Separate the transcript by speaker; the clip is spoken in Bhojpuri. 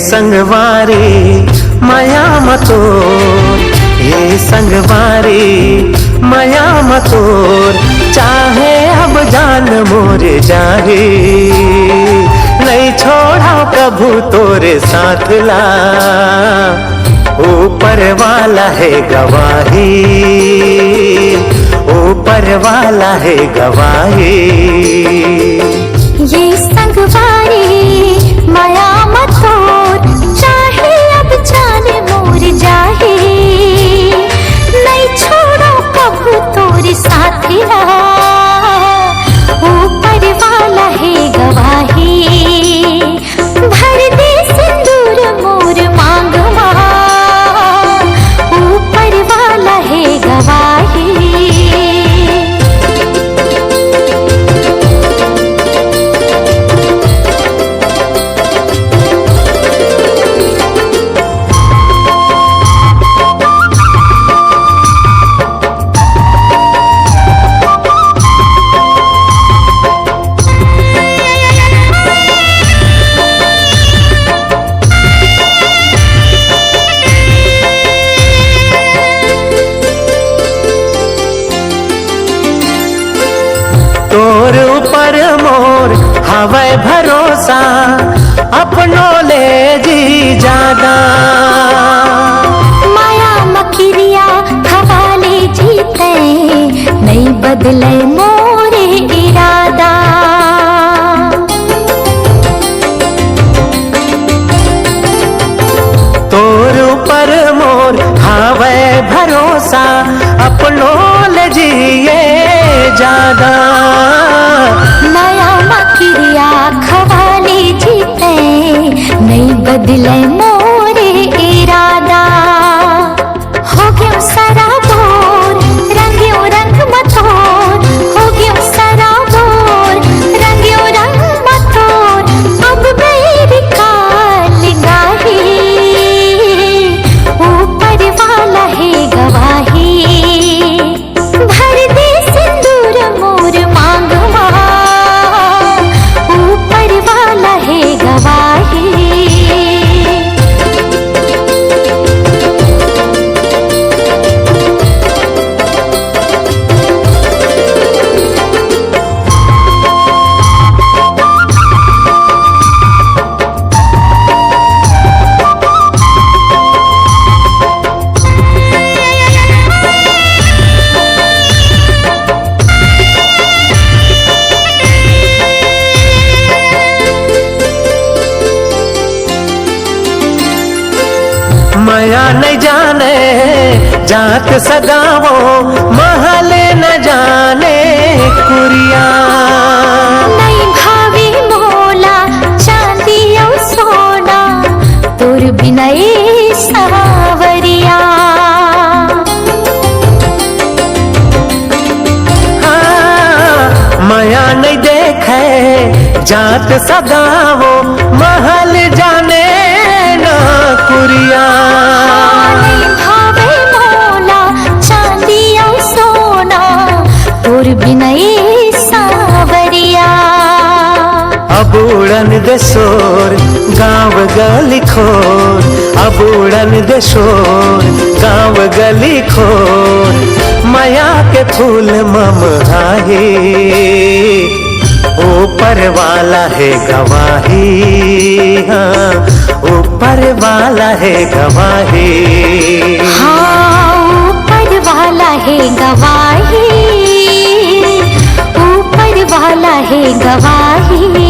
Speaker 1: संगवारी माया मतोर, ये संगवारी माया मतोर। चाहे अब जान मोर जाए, नहीं छोड़ा प्रभु तोरे साथ ला। ऊपर वाला है गवाही, ऊपर वाला है गवाही।
Speaker 2: ये संगवारी माया मतोर, चाहे अब जाने मोर जाहे, नहीं छोड़ो प्रभु तोरे साथिया। ऊपर वाला है गवाही, भर दे सिंदूर मोर मांग मां। ऊपर वाला है गवाही।
Speaker 1: तोर ऊपर मोर हवै भरोसा, अपनों ले जी ज्यादा।
Speaker 2: माया मखिरिया हवाले जीते, नहीं बदले मोरे इरादा।
Speaker 1: तोर ऊपर मोर हवै भरोसा, अपनों ले जिए ज्यादा।
Speaker 2: माया मखिरिया खवाले जीते, नहीं बदले मोरे इरादा। हो गयो सराबोर रंग्यो रंग मतोर, हो गयो सराबोर रंग्यो रंग मतोर। अब मेरी काल गाही, ऊपर वाला है गवाही। भर दे सिंदूर मोर मांग मां, ऊपर वाला है गवाही।
Speaker 1: माया नहीं जाने जात सगावो, महल न जाने कुरिया।
Speaker 2: नहीं भावी मोला चांदी और सोना, तोर बिना ए सावरिया।
Speaker 1: हाँ, माया नहीं देखे जात सगावो, महल जाने ना कुरिया।
Speaker 2: नहीं भावे मोला चांदी और सोना, तोर बिना ए सावरिया।
Speaker 1: अब उड़न दे शोर गाँव गली खोर, अब उड़न दे शोर गाँव गली खोर। माया के फूल ममहाहे, ऊपर वाला है गवाही। हाँ, ऊपर वाला है गवाही।
Speaker 2: हाँ, ऊपर वाला है गवाही, ऊपर वाला है गवाही।